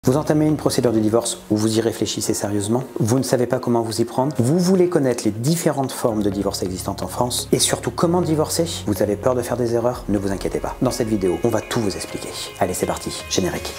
Vous entamez une procédure de divorce où vous y réfléchissez sérieusement, vous ne savez pas comment vous y prendre, vous voulez connaître les différentes formes de divorce existantes en France et surtout comment divorcer, vous avez peur de faire des erreurs, ne vous inquiétez pas. Dans cette vidéo, on va tout vous expliquer. Allez, c'est parti, générique.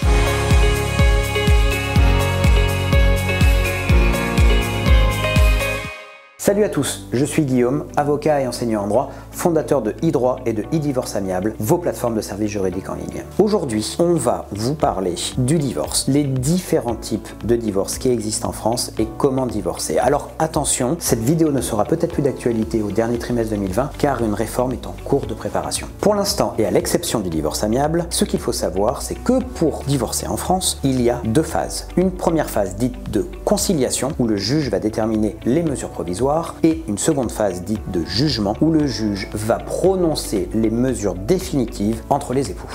Salut à tous, je suis Guillaume, avocat et enseignant en droit, fondateur de e-droit et de e-divorce amiable, vos plateformes de services juridiques en ligne. Aujourd'hui, on va vous parler du divorce, les différents types de divorce qui existent en France et comment divorcer. Alors attention, cette vidéo ne sera peut-être plus d'actualité au dernier trimestre 2020 car une réforme est en cours de préparation. Pour l'instant, et à l'exception du divorce amiable, ce qu'il faut savoir, c'est que pour divorcer en France, il y a deux phases. Une première phase dite de conciliation où le juge va déterminer les mesures provisoires et une seconde phase dite de jugement où le juge va prononcer les mesures définitives entre les époux.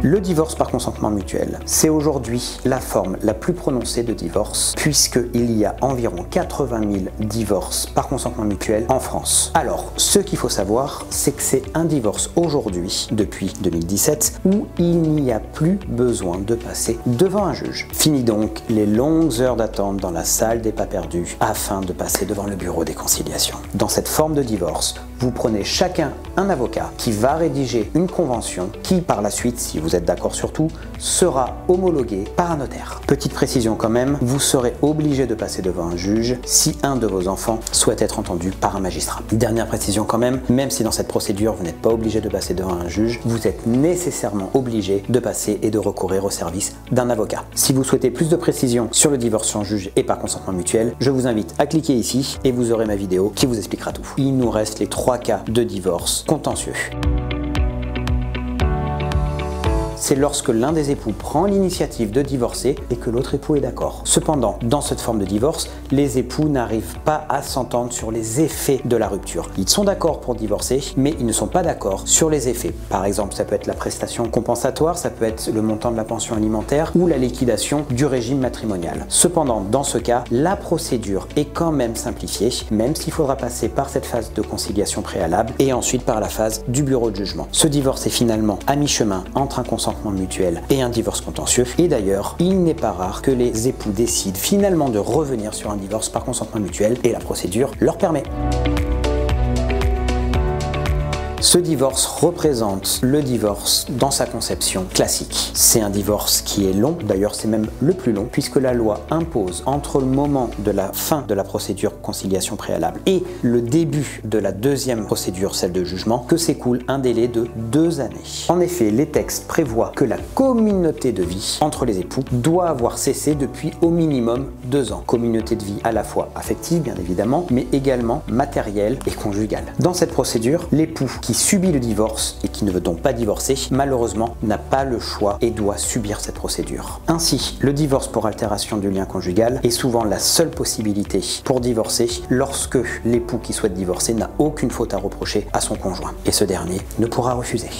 Le divorce par consentement mutuel, c'est aujourd'hui la forme la plus prononcée de divorce puisqu'il y a environ 80 000 divorces par consentement mutuel en France. Alors, ce qu'il faut savoir, c'est que c'est un divorce aujourd'hui, depuis 2017, où il n'y a plus besoin de passer devant un juge. Fini donc les longues heures d'attente dans la salle des pas perdus afin de passer devant le bureau des conciliations. Dans cette forme de divorce, vous prenez chacun un avocat qui va rédiger une convention qui, par la suite, si vous êtes d'accord sur tout, sera homologuée par un notaire. Petite précision quand même, vous serez obligé de passer devant un juge si un de vos enfants souhaite être entendu par un magistrat. Dernière précision quand même si dans cette procédure vous n'êtes pas obligé de passer devant un juge, vous êtes nécessairement obligé de passer et de recourir au service d'un avocat. Si vous souhaitez plus de précisions sur le divorce sans juge et par consentement mutuel, je vous invite à cliquer ici et vous aurez ma vidéo qui vous expliquera tout. Il nous reste les 3 cas de divorce contentieux. C'est lorsque l'un des époux prend l'initiative de divorcer et que l'autre époux est d'accord. Cependant, dans cette forme de divorce, les époux n'arrivent pas à s'entendre sur les effets de la rupture. Ils sont d'accord pour divorcer, mais ils ne sont pas d'accord sur les effets. Par exemple, ça peut être la prestation compensatoire, ça peut être le montant de la pension alimentaire ou la liquidation du régime matrimonial. Cependant, dans ce cas, la procédure est quand même simplifiée, même s'il faudra passer par cette phase de conciliation préalable et ensuite par la phase du bureau de jugement. Ce divorce est finalement à mi-chemin entre un consentement mutuel et un divorce contentieux. Et d'ailleurs, il n'est pas rare que les époux décident finalement de revenir sur un divorce par consentement mutuel et la procédure leur permet. Ce divorce représente le divorce dans sa conception classique. C'est un divorce qui est long, d'ailleurs c'est même le plus long, puisque la loi impose entre le moment de la fin de la procédure conciliation préalable et le début de la deuxième procédure, celle de jugement, que s'écoule un délai de 2 années. En effet, les textes prévoient que la communauté de vie entre les époux doit avoir cessé depuis au minimum 2 ans. Communauté de vie à la fois affective, bien évidemment, mais également matérielle et conjugale. Dans cette procédure, l'époux qui subit le divorce et qui ne veut donc pas divorcer, malheureusement, n'a pas le choix et doit subir cette procédure. Ainsi, le divorce pour altération du lien conjugal est souvent la seule possibilité pour divorcer lorsque l'époux qui souhaite divorcer n'a aucune faute à reprocher à son conjoint et ce dernier ne pourra refuser.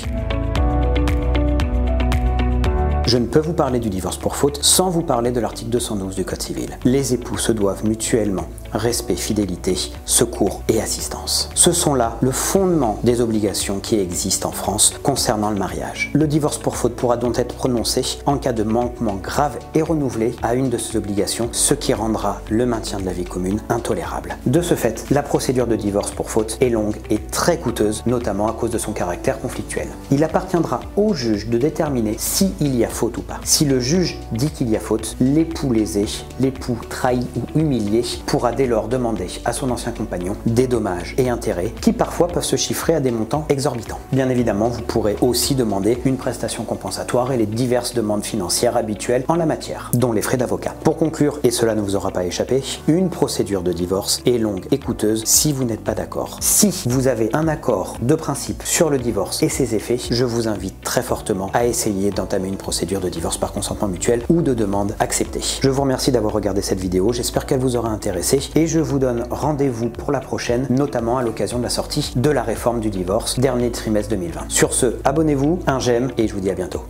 Je ne peux vous parler du divorce pour faute sans vous parler de l'article 212 du Code civil. Les époux se doivent mutuellement respect, fidélité, secours et assistance. Ce sont là le fondement des obligations qui existent en France concernant le mariage. Le divorce pour faute pourra donc être prononcé en cas de manquement grave et renouvelé à une de ces obligations, ce qui rendra le maintien de la vie commune intolérable. De ce fait, la procédure de divorce pour faute est longue et très coûteuse, notamment à cause de son caractère conflictuel. Il appartiendra au juge de déterminer s'il y a faute ou pas. Si le juge dit qu'il y a faute, l'époux lésé, l'époux trahi ou humilié pourra dès lors demander à son ancien compagnon des dommages et intérêts qui parfois peuvent se chiffrer à des montants exorbitants. Bien évidemment, vous pourrez aussi demander une prestation compensatoire et les diverses demandes financières habituelles en la matière, dont les frais d'avocat. Pour conclure, et cela ne vous aura pas échappé, une procédure de divorce est longue et coûteuse si vous n'êtes pas d'accord. Si vous avez un accord de principe sur le divorce et ses effets, je vous invite très fortement à essayer d'entamer une procédure de divorce par consentement mutuel ou de demande acceptée. Je vous remercie d'avoir regardé cette vidéo, j'espère qu'elle vous aura intéressé et je vous donne rendez-vous pour la prochaine, notamment à l'occasion de la sortie de la réforme du divorce, dernier trimestre 2020. Sur ce, abonnez-vous, un j'aime et je vous dis à bientôt.